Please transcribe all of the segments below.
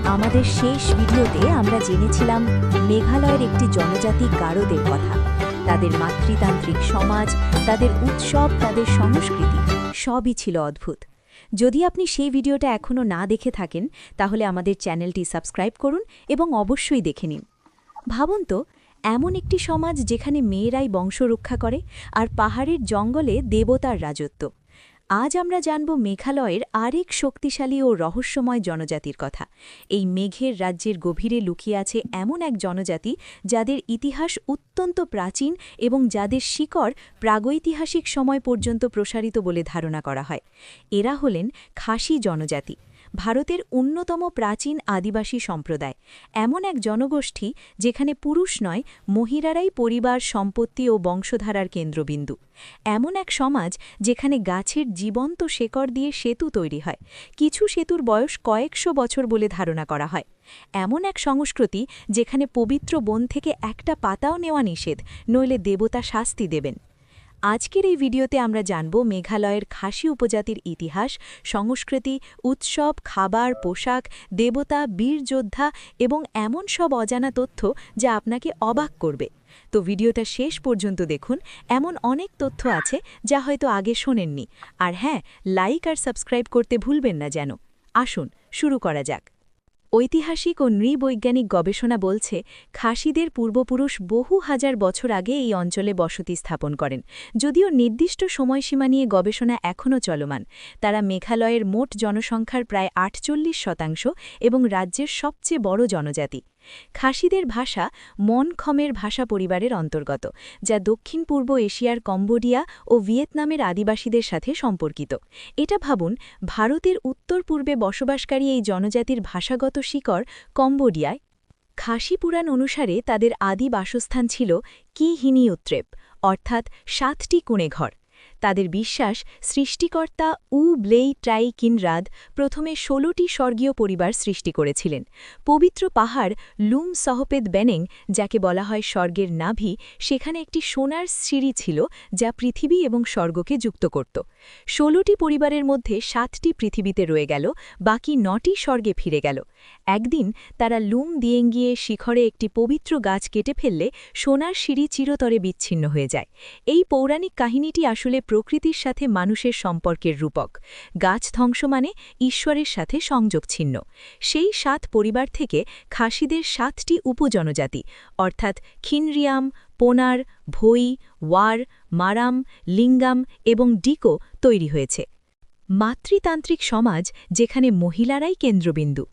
আমাদের শেষ ভিডিওতে আমরা জেনেছিলাম মেঘালয়ের একটি জনজাতি গারোদের কথা। তাদের মাতৃতান্ত্রিক সমাজ, তাদের উৎসব, তাদের সংস্কৃতি সবই ছিল অদ্ভুত। যদি আপনি সেই ভিডিওটা এখনও না দেখে থাকেন তাহলে আমাদের চ্যানেলটি সাবস্ক্রাইব করুন এবং অবশ্যই দেখে নিন। ভাবুন তো, এমন একটি সমাজ যেখানে মেয়েরাই বংশ রক্ষা করে আর পাহাড়ের জঙ্গলে দেবতার রাজত্ব। আজ আমরা জানব মেঘালয়ের আরেক শক্তিশালী ও রহস্যময় জনজাতির কথা। এই মেঘের রাজ্যের গভীরে লুকিয়ে আছে এমন এক জনজাতি যাদের ইতিহাস অত্যন্ত প্রাচীন এবং যাদের শিকড় প্রাগৈতিহাসিক সময় পর্যন্ত প্রসারিত বলে ধারণা করা হয়। এরা হলেন খাসি জনজাতি, ভারতের অন্যতম প্রাচীন আদিবাসী সম্প্রদায়। এমন এক জনগোষ্ঠী যেখানে পুরুষ নয়, মহিলারাই পরিবার, সম্পত্তি ও বংশধারার কেন্দ্রবিন্দু। এমন এক সমাজ যেখানে গাছের জীবন্ত শেকড় দিয়ে সেতু তৈরি হয়, কিছু সেতুর বয়স কয়েকশো বছর বলে ধারণা করা হয়। এমন এক সংস্কৃতি যেখানে পবিত্র বন থেকে একটা পাতাও নেওয়া নিষেধ, নইলে দেবতা শাস্তি দেবেন। আজকের এই ভিডিওতে আমরা জানব মেঘালয়ের খাসি উপজাতির ইতিহাস, সংস্কৃতি, উৎসব, খাবার, পোশাক, দেবতা, বীর যোদ্ধা এবং এমন সব অজানা তথ্য যা আপনাকে অবাক করবে। তো ভিডিওটা শেষ পর্যন্ত দেখুন, এমন অনেক তথ্য আছে যা হয়তো আগে শোনেননি। আর হ্যাঁ, লাইক আর সাবস্ক্রাইব করতে ভুলবেন না যেন। আসুন শুরু করা যাক। ঐতিহাসিক ও নৃবৈজ্ঞানিক গবেষণা বলছে খাসিদের পূর্বপুরুষ বহু হাজার বছর আগে এই অঞ্চলে বসতি স্থাপন করেন। যদিও নির্দিষ্ট সময়সীমা নিয়ে গবেষণা এখনও চলমান। তারা মেঘালয়ের মোট জনসংখ্যার প্রায় ৪৮% এবং রাজ্যের সবচেয়ে বড় জনজাতি। খাসিদের ভাষা মন-খমের ভাষা পরিবারের অন্তর্গত, যা দক্ষিণ পূর্ব এশিয়ার কম্বোডিয়া ও ভিয়েতনামের আদিবাসীদের সাথে সম্পর্কিত। এটা ভাবুন, ভারতের উত্তর পূর্বে বসবাসকারী এই জনজাতির ভাষাগত শিকড় কম্বোডিয়ায়। খাসি পুরাণ অনুসারে তাদের আদি বাসস্থান ছিল কিহিনিউত্রেপ, অর্থাৎ ৭টি কুঁড়েঘর। তাদের বিশ্বাস সৃষ্টিকর্তা উ ব্লেই ট্রাই কিনরাদ প্রথমে ১৬টি স্বর্গীয় পরিবার সৃষ্টি করেছিলেন। পবিত্র পাহাড় লুম সহপেদ বেনেং, যাকে বলা হয় স্বর্গের নাভি, সেখানে একটি সোনার সিঁড়ি ছিল যা পৃথিবী এবং স্বর্গকে যুক্ত করত। ১৬টি পরিবারের মধ্যে ৭টি পৃথিবীতে রয়ে গেল, বাকি ৯টি স্বর্গে ফিরে গেল। একদিন তারা লুম দিয়েঙ্গিয়ে শিখরে একটি পবিত্র গাছ কেটে ফেললে সোনার সিঁড়ি চিরতরে বিচ্ছিন্ন হয়ে যায়। এই পৌরাণিক কাহিনীটি আসলে প্রকৃতির সাথে মানুষের সম্পর্কের রূপক। গাছ ধ্বংস মানে ঈশ্বরের সাথে সংযোগ ছিন্ন। সেই ৭ পরিবার থেকে খাসিদের ৭টি উপজনজাতি, অর্থাৎ খিনরিয়াম, পোনার, ভই, ওয়ার, মারাম, লিঙ্গাম এবং ডিকো তৈরি হয়েছে। মাতৃতান্ত্রিক সমাজ যেখানে মহিলারাই কেন্দ্রবিন্দু।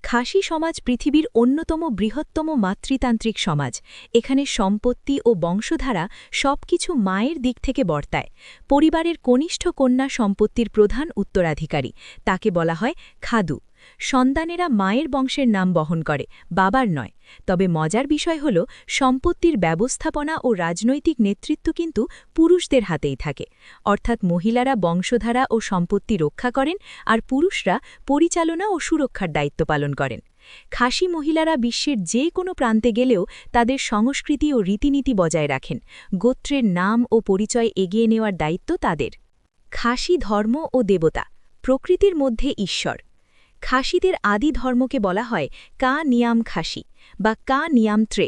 খাসি সমাজ পৃথিবীর অন্যতম বৃহত্তম মাতৃতান্ত্রিক সমাজ। এখানে সম্পত্তি ও বংশধারা সবকিছু মায়ের দিক থেকে বর্তায়। পরিবারের কনিষ্ঠ কন্যা সম্পত্তির প্রধান উত্তরাধিকারী, তাকে বলা হয় খাদু। সন্তানেরা মায়ের বংশের নাম বহন করে, বাবার নয়। তবে মজার বিষয় হল, সম্পত্তির ব্যবস্থাপনা ও রাজনৈতিক নেতৃত্ব কিন্তু পুরুষদের হাতেই থাকে। অর্থাৎ মহিলারা বংশধারা ও সম্পত্তি রক্ষা করেন আর পুরুষরা পরিচালনা ও সুরক্ষার দায়িত্ব পালন করেন। খাসি মহিলারা বিশ্বের যে কোনো প্রান্তে গেলেও তাদের সংস্কৃতি ও রীতিনীতি বজায় রাখেন। গোত্রের নাম ও পরিচয় এগিয়ে নেওয়ার দায়িত্ব তাদের। খাসি ধর্ম ও দেবতা, প্রকৃতির মধ্যে ঈশ্বর। খাসিদের আদি ধর্মকে বলা হয় কা নিয়াম খাসি বা কা নিয়াম ত্রে।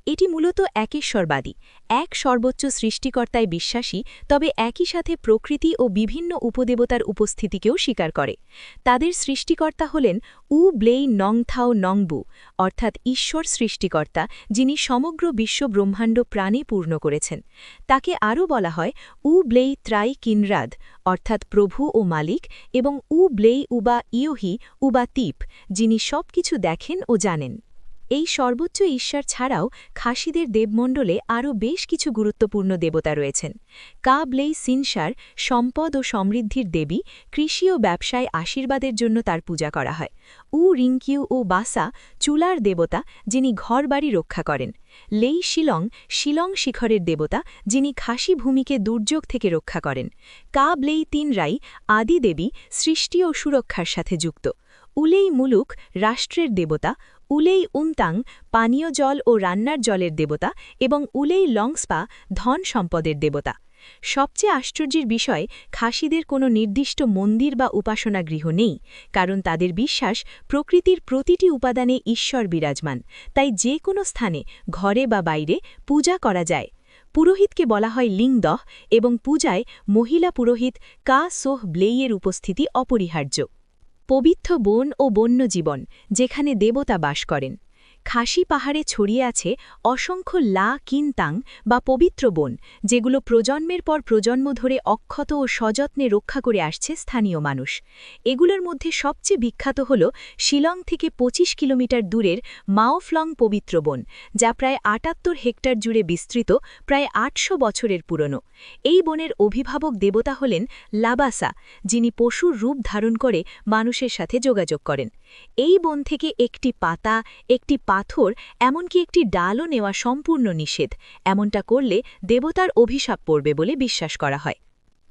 এটি মূলত একেশ্বরবাদী, এক সর্বোচ্চ সৃষ্টিকর্তায় বিশ্বাসী, তবে একই সাথে প্রকৃতি ও বিভিন্ন উপদেবতার উপস্থিতিকেও স্বীকার করে। তাদের সৃষ্টিকর্তা হলেন উ ব্লেই নংথাও নংবু, অর্থাৎ ঈশ্বর সৃষ্টিকর্তা, যিনি সমগ্র বিশ্ব ব্রহ্মাণ্ড প্রাণে পূর্ণ করেছেন। তাকে আরও বলা হয় উ ব্লেই ত্রাই কিনরাদ, অর্থাৎ প্রভু ও মালিক, এবং উ ব্লেই উবা ইয়োহি উবা তিপ, যিনি সবকিছু দেখেন ও জানেন। এই সর্বোচ্চ ঈশ্বর ছাড়াও খাসিদের দেবমণ্ডলে আরও বেশ কিছু গুরুত্বপূর্ণ দেবতা রয়েছেন। কা ব্লেই সিনসার সম্পদ ও সমৃদ্ধির দেবী, কৃষি ও ব্যবসায় আশীর্বাদের জন্য তার পূজা করা হয়। উ রিঙ্কিউ ও বাসা চুলার দেবতা, যিনি ঘরবাড়ি রক্ষা করেন। লেই শিলং শিলং শিখরের দেবতা, যিনি খাসি ভূমিকে দুর্যোগ থেকে রক্ষা করেন। কা ব্লেই তিনরাই আদি দেবী, সৃষ্টি ও সুরক্ষার সাথে যুক্ত। উলেই মুলুক রাষ্ট্রের দেবতা, উলেই উমতাং পানীয় জল ও রান্নার জলের দেবতা এবং উলেই লংসপা ধন সম্পদের দেবতা। সবচেয়ে আশ্চর্যের বিষয়, খাসিদের কোনো নির্দিষ্ট মন্দির বা উপাসনা গৃহ নেই, কারণ তাদের বিশ্বাস প্রকৃতির প্রতিটি উপাদানে ঈশ্বর বিরাজমান, তাই যে কোনো স্থানে, ঘরে বা বাইরে, পূজা করা যায়। পুরোহিতকে বলা হয় লিংদহ এবং পূজায় মহিলা পুরোহিত কা সোহ ব্লেইয়ের উপস্থিতি অপরিহার্য। পবিত্র বন ও বন্যজীবন, যেখানে দেবতা বাস করেন। খাসি পাহাড়ে ছড়িয়ে আছে অসংখ্য লা কিনতাং বা পবিত্র বন, যেগুলো প্রজন্মের পর প্রজন্ম ধরে অক্ষত ও সযত্নে রক্ষা করে আসছে স্থানীয় মানুষ। এগুলোর মধ্যে সবচেয়ে বিখ্যাত হল শিলং থেকে ২৫ কিলোমিটার দূরের মাওফলং পবিত্র বন, যা প্রায় ৭৮ হেক্টর জুড়ে বিস্তৃত, প্রায় ৮০০ বছরের পুরনো। এই বনের অভিভাবক দেবতা হলেন লাবাসা, যিনি পশুর রূপ ধারণ করে মানুষের সাথে যোগাযোগ করেন। এই বন থেকে একটি পাতা, একটি পাথর, এমনকি একটি ডালও নেওয়া সম্পূর্ণ নিষেধ। এমনটা করলে দেবতার অভিশাপ পড়বে বলে বিশ্বাস করা হয়।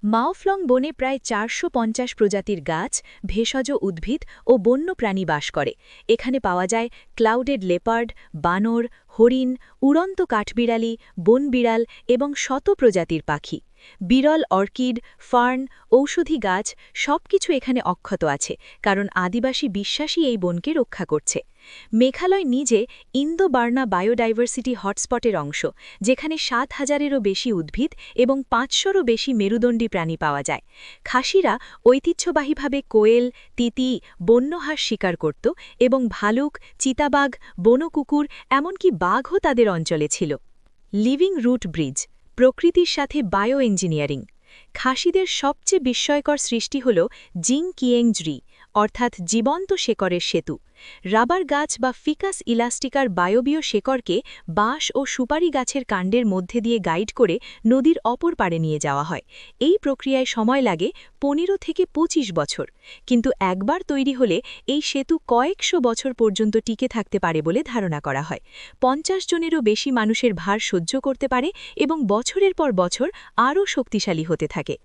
মাওফলং বনে প্রায় ৪৫০ প্রজাতির গাছ, ভেষজ উদ্ভিদ ও বন্য প্রাণী বাস করে। এখানে পাওয়া যায় ক্লাউডেড লেপার্ড, বানর, হরিণ, উড়ন্ত কাঠবিড়ালি, বনবিড়াল এবং শত প্রজাতির পাখি। বিরল অর্কিড, ফার্ন, ঔষধি গাছ সবকিছু এখানে অক্ষত আছে, কারণ আদিবাসী বিশ্বাসী এই বনকে রক্ষা করছে। মেঘালয় নিজে ইন্দো-বার্মা বায়োডাইভার্সিটি হটস্পটের অংশ, যেখানে ৭,০০০-এরও বেশি উদ্ভিদ এবং ৫০০-রও বেশি মেরুদণ্ডী প্রাণী পাওয়া যায়। খাসিরা ঐতিহ্যবাহীভাবে কোয়েল, তিতি, বন্যহাঁস শিকার করত এবং ভালুক, চিতাবাঘ, বনকুকুর, এমনকি বাঘও তাদের অঞ্চলে ছিল। লিভিং রুট ব্রিজ, প্রকৃতির সাথে বায়ো ইঞ্জিনিয়ারিং। খাসিদের সবচেয়ে বিস্ময়কর সৃষ্টি হল জিং কিয়েংজরি, অর্থাৎ জীবন্ত শেকড়ের সেতু। রাবার গাছ বা ফিকাস ইলাস্টিকার বায়বীয় শেকড়কে বাঁশ ও সুপারি গাছের কাণ্ডের মধ্যে দিয়ে গাইড করে নদীর অপর পাড়ে নিয়ে যাওয়া হয়। এই প্রক্রিয়ায় সময় লাগে ১৫ থেকে ২৫ বছর, কিন্তু একবার তৈরি হলে এই সেতু কয়েকশো বছর পর্যন্ত টিকে থাকতে পারে বলে ধারণা করা হয়। ৫০ জনেরও বেশি মানুষের ভার সহ্য করতে পারে এবং বছরের পর বছর আরও শক্তিশালী হতে থাকে।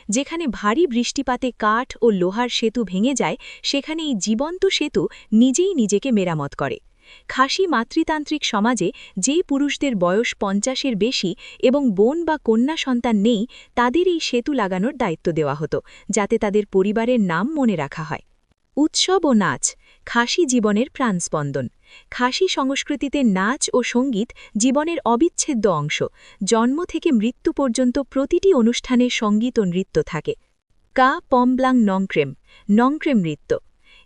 যেখানে ভারী বৃষ্টিপাতে কাঠ ও লোহার সেতু ভেঙে যায়, সেখানে এই জীবন্ত সেতু নিজেই নিজেকে মেরামত করে। খাসি মাতৃতান্ত্রিক সমাজে যে পুরুষদের বয়স ৫০-এর বেশি এবং বোন বা কন্যা সন্তান নেই, তাদের এই সেতু লাগানোর দায়িত্ব দেওয়া হতো, যাতে তাদের পরিবারের নাম মনে রাখা হয়। উৎসব ও নাচ, খাসি জীবনের প্রাণস্পন্দন। খাসি সংস্কৃতিতে নাচ ও সঙ্গীত জীবনের অবিচ্ছেদ্য অংশ। জন্ম থেকে মৃত্যু পর্যন্ত প্রতিটি অনুষ্ঠানে সঙ্গীত ও নৃত্য থাকে। কা পমব্লাং নংক্রেম, নংক্রেম নৃত্য।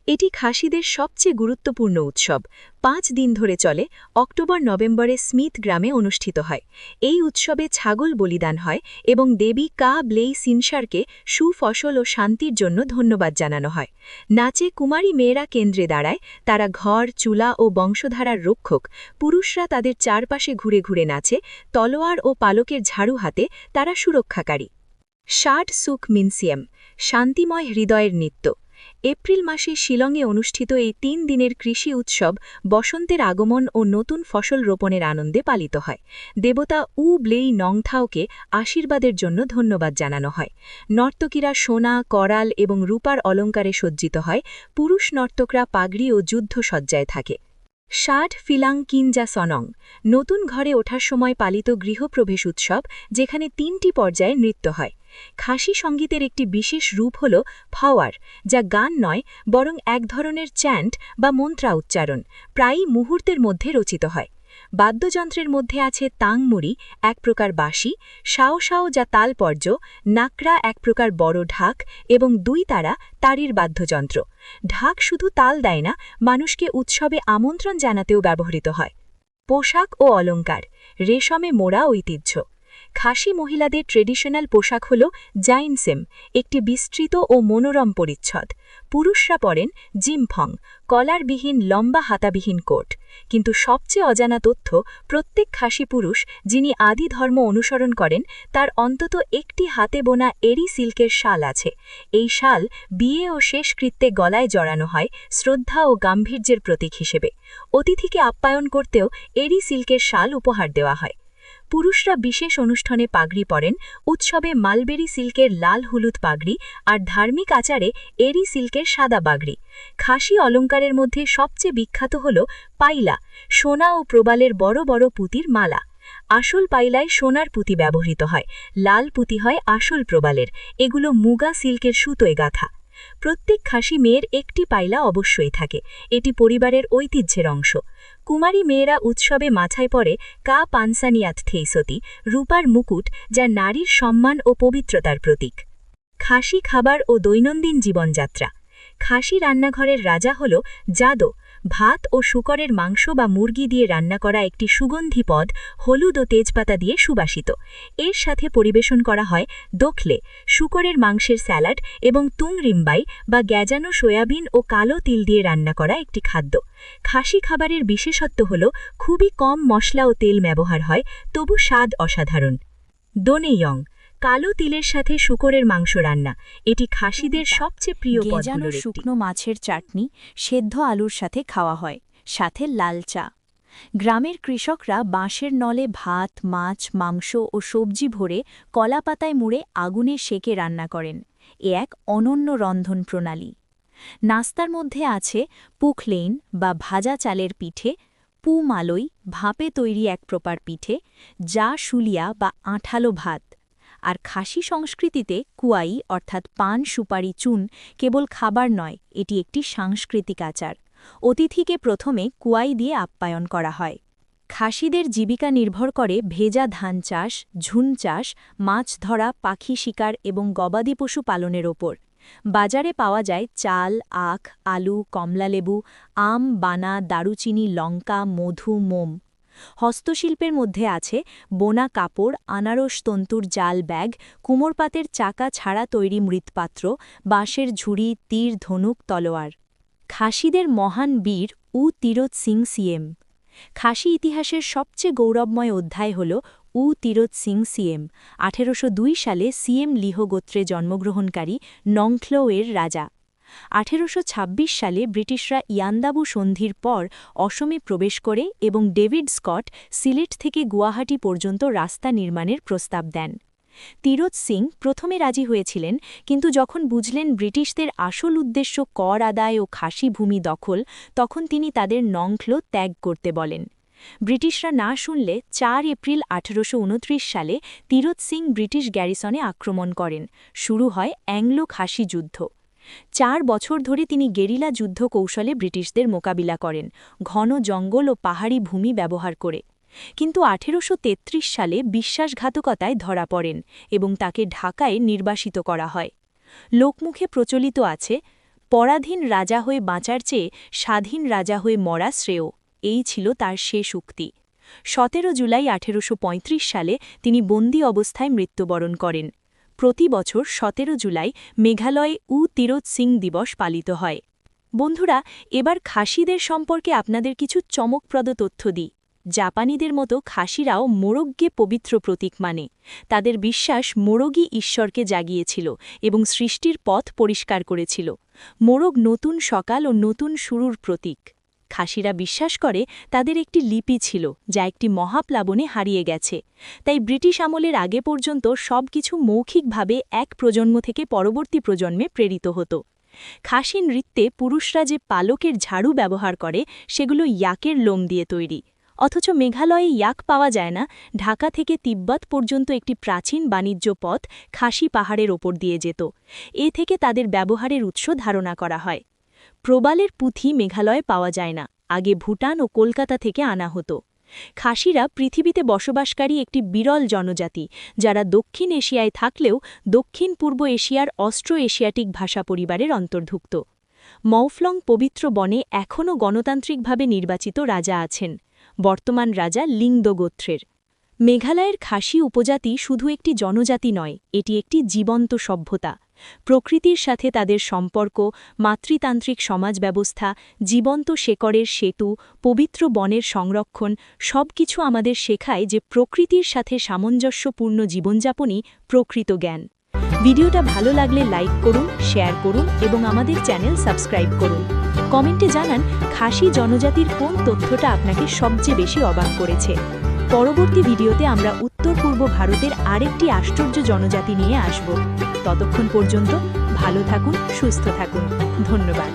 এটি খাসিদের সবচেয়ে গুরুত্বপূর্ণ উৎসব। ৫ দিন ধরে চলে, অক্টোবর-নভেম্বরে স্মিথ গ্রামে অনুষ্ঠিত হয়। এই উৎসবে ছাগল বলিদান হয় এবং দেবী কা ব্লেই সিনসারকে সুফসল ও শান্তির জন্য ধন্যবাদ জানানো হয়। নাচে কুমারী মেয়েরা কেন্দ্রে দাঁড়ায়, তারা ঘর, চুলা ও বংশধারার রক্ষক। পুরুষরা তাদের চারপাশে ঘুরে ঘুরে নাচে, তলোয়ার ও পালকের ঝাড়ু হাতে তারা সুরক্ষাকারী। শাড সুক মিনসিয়াম, শান্তিময় হৃদয়ের নৃত্য। এপ্রিল মাসে শিলংয়ে অনুষ্ঠিত এই ৩ দিনের কৃষি উৎসব বসন্তের আগমন ও নতুন ফসল রোপণের আনন্দে পালিত হয়। দেবতা উ ব্লেই নংথাওকে আশীর্বাদের জন্য ধন্যবাদ জানানো হয়। নর্তকীরা সোনা, করাল এবং রূপার অলঙ্কারে সজ্জিত হয়। পুরুষ নর্তকরা পাগড়ি ও যুদ্ধসজ্জায় থাকে। শাড ফিলাং কিনজা সনং, নতুন ঘরে ওঠার সময় পালিত গৃহপ্রবেশ উৎসব, যেখানে ৩টি পর্যায়ে নৃত্য হয়। খাসি সঙ্গীতের একটি বিশেষ রূপ হল ফাওয়ার, যা গান নয় বরং এক ধরনের চ্যান্ট বা মন্ত্রা উচ্চারণ, প্রায়ই মুহূর্তের মধ্যে রচিত হয়। বাদ্যযন্ত্রের মধ্যে আছে তাংমুরি, এক প্রকার বাঁশি, শাও শাও যা তালপর্য, নাকড়া এক প্রকার বড় ঢাক এবং ২ তারা তারির বাদ্যযন্ত্র। ঢাক শুধু তাল দেয় না, মানুষকে উৎসবে আমন্ত্রণ জানাতেও ব্যবহৃত হয়। পোশাক ও অলঙ্কার, রেশমে মোড়া ঐতিহ্য। খাসি মহিলাদের ট্রেডিশনাল পোশাক হল জাইনসেম, একটি বিস্তৃত ও মনোরম পরিচ্ছদ। পুরুষরা পরেন জিমফং, কলারবিহীন লম্বা হাতাবিহীন কোট। কিন্তু সবচেয়ে অজানা তথ্য, প্রত্যেক খাসি পুরুষ যিনি আদি ধর্ম অনুসরণ করেন, তার অন্তত একটি হাতে বোনা এরি সিল্কের শাল আছে। এই শাল বিয়ে ও শেষকৃত্যে গলায় জড়ানো হয়, শ্রদ্ধা ও গাম্ভীর্যের প্রতীক হিসেবে। অতিথিকে আপ্যায়ন করতেও এরি সিল্কের শাল উপহার দেওয়া হয়। পুরুষরা বিশেষ অনুষ্ঠানে পাগড়ি পরেন, উৎসবে মালবেরি সিল্কের লাল হলুদ পাগড়ি আর ধার্মিক আচারে এরি সিল্কের সাদা পাগড়ি। খাসি অলঙ্কারের মধ্যে সবচেয়ে বিখ্যাত হল পাইলা, সোনা ও প্রবালের বড় বড় পুঁতির মালা। আসল পাইলায় সোনার পুঁতি ব্যবহৃত হয়, লাল পুঁতি হয় আসল প্রবালের, এগুলো মুগা সিল্কের সুতোয় গাঁথা। প্রত্যেক খাসি মেয়ের একটি পাইলা অবশ্যই থাকে, এটি পরিবারের ঐতিহ্যের অংশ। কুমারী মেয়েরা উৎসবে মাথায় পরে কা পানসানিয়াত থেইসতি, রূপার মুকুট, যা নারীর সম্মান ও পবিত্রতার প্রতীক। খাসি খাবার ও দৈনন্দিন জীবনযাত্রা। খাসি রান্নাঘরের রাজা হল জাদো, ভাত ও শূকরের মাংস বা মুরগি দিয়ে রান্না করা একটি সুগন্ধি পদ, হলুদ ও তেজপাতা দিয়ে সুবাসিত। এর সাথে পরিবেশন করা হয় দোখলে, শূকরের মাংসের স্যালাড, এবং তুং রিম্বাই বা গ্যাজানো সয়াবিন ও কালো তিল দিয়ে রান্না করা একটি খাদ্য। খাসি খাবারের বিশেষত্ব হল খুবই কম মশলা ও তেল ব্যবহার হয়, তবু স্বাদ অসাধারণ। দোনেইয়ং, কালো তিলের সাথে শূকরের মাংস রান্না, এটি খাসিদের সবচেয়ে প্রিয় পদগুলোর একটি। শুকনো মাছের চাটনি সেদ্ধ আলুর সাথে খাওয়া হয়, সাথে লাল চা। গ্রামের কৃষকরা বাঁশের নলে ভাত, মাছ, মাংস ও সবজি ভরে কলাপাতায় মুড়ে আগুনে সেকে রান্না করেন, এ এক অনন্য রন্ধন প্রণালী। নাস্তার মধ্যে আছে পুখলেইন বা ভাজা চালের পিঠে, পু মালই ভাপে তৈরি এক প্রকার পিঠে, যা শুলিয়া বা আঁঠালো ভাত। আর খাসি সংস্কৃতিতে কুয়াই অর্থাৎ পান সুপারি চুন কেবল খাবার নয়, এটি একটি সাংস্কৃতিক আচার। অতিথিকে প্রথমে কুয়াই দিয়ে আপ্যায়ন করা হয়। খাসিদের জীবিকা নির্ভর করে ভেজা ধান চাষ, ঝুন চাষ, মাছ ধরা, পাখি শিকার এবং গবাদি পশু পালনের ওপর। বাজারে পাওয়া যায় চাল, আখ, আলু, কমলালেবু, আম, বানা, দারুচিনি, লঙ্কা, মধু, মোম। হস্তশিল্পের মধ্যে আছে বোনা কাপড়, আনারস তন্তুর জাল ব্যাগ, কুমোরপাতের চাকা ছাড়া তৈরি মৃৎপাত্র, বাঁশের ঝুড়ি, তীর, ধনুক, তলোয়ার। খাসিদের মহান বীর তিরোত সিং সিএম। খাসি ইতিহাসের সবচেয়ে গৌরবময় অধ্যায় হল তিরোত সিং সিএম, 1802 সালে সিএম লিহ গোত্রে জন্মগ্রহণকারী নংখ্লো-এর রাজা। 1826 সালে ব্রিটিশরা ইয়ান্দাবু সন্ধির পর অসমে প্রবেশ করে এবং ডেভিড স্কট সিলেট থেকে গুয়াহাটি পর্যন্ত রাস্তা নির্মাণের প্রস্তাব দেন। তিরোত সিং প্রথমে রাজি হয়েছিলেন, কিন্তু যখন বুঝলেন ব্রিটিশদের আসল উদ্দেশ্য কর আদায় ও খাসি ভূমি দখল, তখন তিনি তাদের নংখ্লো ত্যাগ করতে বলেন। ব্রিটিশরা না শুনলে 4 এপ্রিল 1829 সালে তিরোত সিং ব্রিটিশ গ্যারিসনে আক্রমণ করেন। শুরু হয় অ্যাংলো খাসি যুদ্ধ। 4 বছর ধরে তিনি গেরিলা যুদ্ধ কৌশলে ব্রিটিশদের মোকাবিলা করেন, ঘন জঙ্গল ও পাহাড়ি ভূমি ব্যবহার করে। কিন্তু 1833 সালে বিশ্বাসঘাতকতায় ধরা পড়েন এবং তাকে ঢাকায় নির্বাসিত করা হয়। লোকমুখে প্রচলিত আছে, পরাধীন রাজা হয়ে বাঁচার চেয়ে স্বাধীন রাজা হয়ে মরা শ্রেয়, এই ছিল তার শেষ উক্তি। 17 জুলাই 1835 সালে তিনি বন্দী অবস্থায় মৃত্যুবরণ করেন। প্রতি বছর 17 জুলাই মেঘালয়ে তিরোত সিং দিবস পালিত হয়। বন্ধুরা, এবার খাসিদের সম্পর্কে আপনাদের কিছু চমকপ্রদ তথ্য দিই। জাপানিদের মতো খাসিরাও মোরগকে পবিত্র প্রতীক মানে। তাদের বিশ্বাস মোরগই ঈশ্বরকে জাগিয়েছিল এবং সৃষ্টির পথ পরিষ্কার করেছিল। মোরগ নতুন সকাল ও নতুন শুরুর প্রতীক। খাসিরা বিশ্বাস করে তাদের একটি লিপি ছিল, যা একটি মহাপ্লাবনে হারিয়ে গেছে। তাই ব্রিটিশ আমলের আগে পর্যন্ত সবকিছু মৌখিকভাবে এক প্রজন্ম থেকে পরবর্তী প্রজন্মে প্রেরিত হতো। খাসি নৃত্যে পুরুষরা যে পালকের ঝাড়ু ব্যবহার করে, সেগুলো ইয়াকের লোম দিয়ে তৈরি। অথচ মেঘালয়ে ইয়াক পাওয়া যায় না। ঢাকা থেকে তিব্বত পর্যন্ত একটি প্রাচীন বাণিজ্য পথ খাসি পাহাড়ের ওপর দিয়ে যেত। এ থেকে তাদের ব্যবহারের উৎস ধারণা করা হয়। প্রবালের পুঁথি মেঘালয়ে পাওয়া যায় না, আগে ভুটান ও কলকাতা থেকে আনা হতো। খাসিরা পৃথিবীতে বসবাসকারী একটি বিরল জনজাতি, যারা দক্ষিণ এশিয়ায় থাকলেও দক্ষিণ পূর্ব এশিয়ার অস্ট্রো এশিয়াটিক ভাষা পরিবারের অন্তর্ভুক্ত। মৌফলং পবিত্র বনে এখনও গণতান্ত্রিকভাবে নির্বাচিত রাজা আছেন। বর্তমান রাজা লিংদো গোত্রের। মেঘালয়ের খাসি উপজাতি শুধু একটি জনজাতি নয়, এটি একটি জীবন্ত সভ্যতা। প্রকৃতির সাথে তাদের সম্পর্ক, মাতৃতান্ত্রিক সমাজ ব্যবস্থা, জীবন্ত শেকড়ের সেতু, পবিত্র বনের সংরক্ষণ, সবকিছু আমাদের শেখায় যে প্রকৃতির সাথে সামঞ্জস্যপূর্ণ জীবনযাপনই প্রকৃত জ্ঞান। ভিডিওটা ভালো লাগলে লাইক করুন, শেয়ার করুন এবং আমাদের চ্যানেল সাবস্ক্রাইব করুন। কমেন্টে জানান খাসি জনজাতির কোন তথ্যটা আপনাকে সবচেয়ে বেশি অবাক করেছে। পরবর্তী ভিডিওতে আমরা উত্তর পূর্ব ভারতের আরেকটি আশ্চর্য জনজাতি নিয়ে আসব। ততক্ষণ পর্যন্ত ভালো থাকুন, সুস্থ থাকুন। ধন্যবাদ।